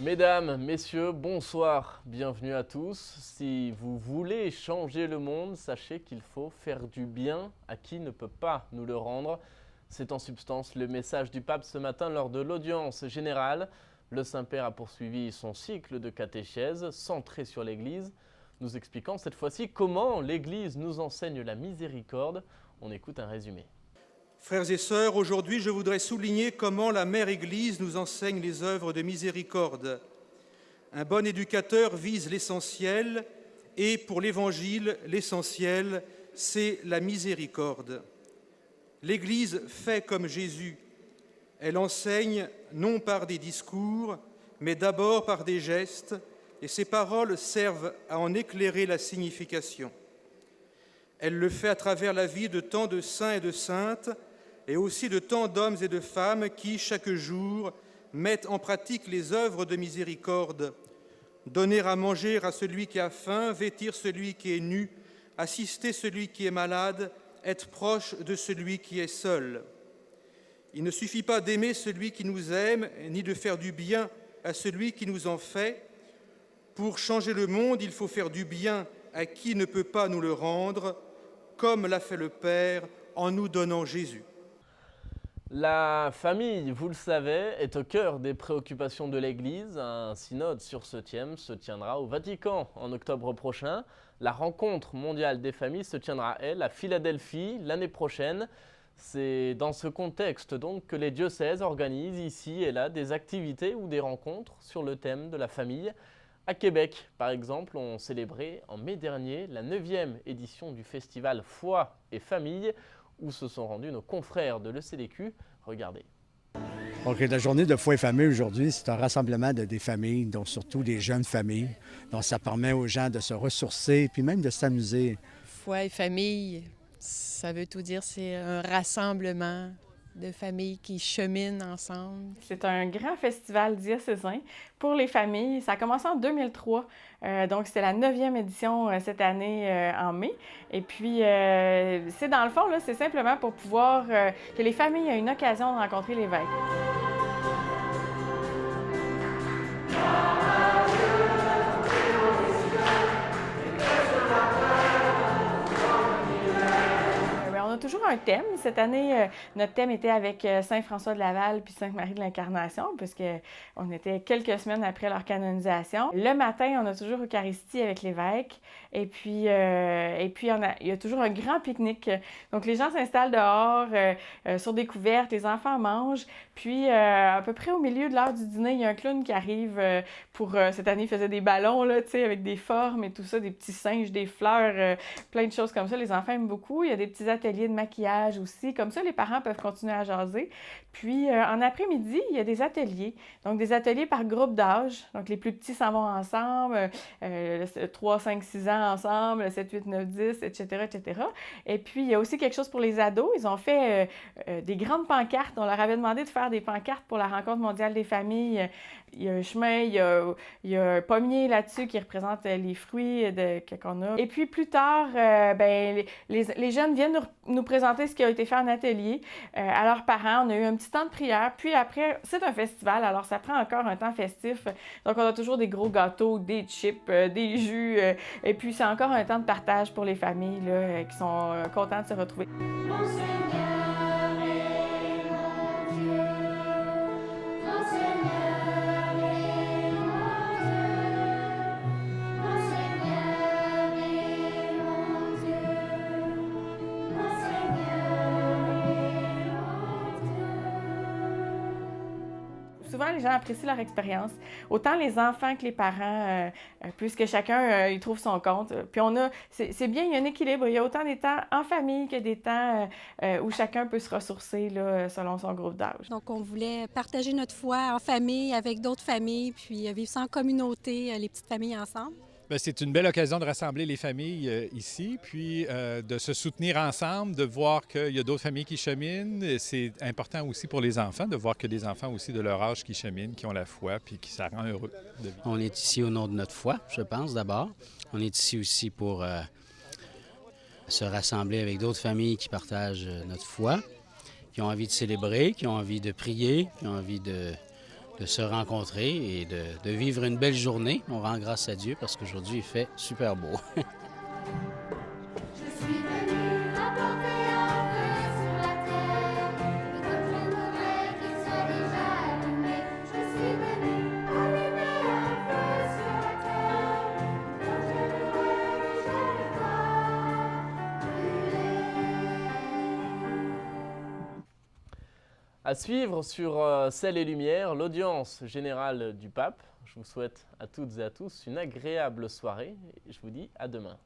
Mesdames, messieurs, bonsoir, bienvenue à tous. Si vous voulez changer le monde, sachez qu'il faut faire du bien à qui ne peut pas nous le rendre. C'est en substance le message du pape ce matin lors de l'audience générale. Le Saint-Père a poursuivi son cycle de catéchèse centré sur l'Église, nous expliquant cette fois-ci comment l'Église nous enseigne la miséricorde. On écoute un résumé. Frères et sœurs, aujourd'hui je voudrais souligner comment la Mère Église nous enseigne les œuvres de miséricorde. Un bon éducateur vise l'essentiel et pour l'Évangile, l'essentiel, c'est la miséricorde. L'Église fait comme Jésus. Elle enseigne non par des discours, mais d'abord par des gestes, et ses paroles servent à en éclairer la signification. Elle le fait à travers la vie de tant de saints et de saintes, et aussi de tant d'hommes et de femmes qui, chaque jour, mettent en pratique les œuvres de miséricorde. Donner à manger à celui qui a faim, vêtir celui qui est nu, assister celui qui est malade, être proche de celui qui est seul. Il ne suffit pas d'aimer celui qui nous aime, ni de faire du bien à celui qui nous en fait. Pour changer le monde, il faut faire du bien à qui ne peut pas nous le rendre, comme l'a fait le Père en nous donnant Jésus. La famille, vous le savez, est au cœur des préoccupations de l'Église. Un synode sur ce thème se tiendra au Vatican en octobre prochain. La rencontre mondiale des familles se tiendra, elle, à Philadelphie l'année prochaine. C'est dans ce contexte donc que les diocèses organisent ici et là des activités ou des rencontres sur le thème de la famille. À Québec, par exemple, on célébrait en mai dernier la 9e édition du festival Foi et Famille, où se sont rendus nos confrères de l'ECDQ. Regardez. Donc, la journée de Foi et Famille aujourd'hui, c'est un rassemblement des familles, donc surtout des jeunes familles. Donc, ça permet aux gens de se ressourcer puis même de s'amuser. Foi et Famille, ça veut tout dire, c'est un rassemblement de familles qui cheminent ensemble. C'est un grand festival diocésain pour les familles. Ça a commencé en 2003, donc c'était la 9e édition cette année en mai. Et puis, c'est dans le fond, là, c'est simplement pour pouvoir que les familles aient une occasion de rencontrer l'évêque. On a toujours un thème. Cette année, notre thème était avec Saint François de Laval puis Sainte Marie de l'Incarnation, puisqu'on était quelques semaines après leur canonisation. Le matin, on a toujours Eucharistie avec l'évêque. Et puis il y a toujours un grand pique-nique. Donc, les gens s'installent dehors, sur des couvertes, les enfants mangent. Puis, à peu près au milieu de l'heure du dîner, il y a un clown qui arrive cette année, il faisait des ballons, là, tu sais, avec des formes et tout ça, des petits singes, des fleurs, plein de choses comme ça. Les enfants aiment beaucoup. Il y a des petits ateliers de maquillage aussi. Comme ça, les parents peuvent continuer à jaser. Puis, en après-midi, il y a des ateliers. Donc, des ateliers par groupe d'âge. Donc, les plus petits s'en vont ensemble, 3, 5, 6 ans ensemble, 7, 8, 9, 10, etc., etc. Et puis, il y a aussi quelque chose pour les ados. Ils ont fait des grandes pancartes. On leur avait demandé de faire des pancartes pour la rencontre mondiale des familles. Il y a un chemin, il y a un pommier là-dessus qui représente les fruits qu'on a. Et puis, plus tard, les jeunes viennent nous présenter ce qui a été fait en atelier à leurs parents. On a eu un petit temps de prière. Puis après, c'est un festival, alors ça prend encore un temps festif. Donc, on a toujours des gros gâteaux, des chips, des jus. Et puis, c'est encore un temps de partage pour les familles là, qui sont contentes de se retrouver. Souvent, les gens apprécient leur expérience. Autant les enfants que les parents, puisque chacun y trouve son compte. Puis c'est bien, il y a un équilibre. Il y a autant des temps en famille que des temps où chacun peut se ressourcer là, selon son groupe d'âge. Donc, on voulait partager notre foi en famille, avec d'autres familles, puis vivre ça en communauté, les petites familles ensemble. Bien, c'est une belle occasion de rassembler les familles ici, puis de se soutenir ensemble, de voir qu'il y a d'autres familles qui cheminent. C'est important aussi pour les enfants de voir que des enfants aussi de leur âge qui cheminent, qui ont la foi, puis qui ça rend heureux de vivre. On est ici au nom de notre foi, je pense, d'abord. On est ici aussi pour se rassembler avec d'autres familles qui partagent notre foi, qui ont envie de célébrer, qui ont envie de prier, qui ont envie de se rencontrer et de vivre une belle journée. On rend grâce à Dieu parce qu'aujourd'hui, il fait super beau. À suivre sur Ciel et Lumière, l'audience générale du pape. Je vous souhaite à toutes et à tous une agréable soirée et je vous dis à demain.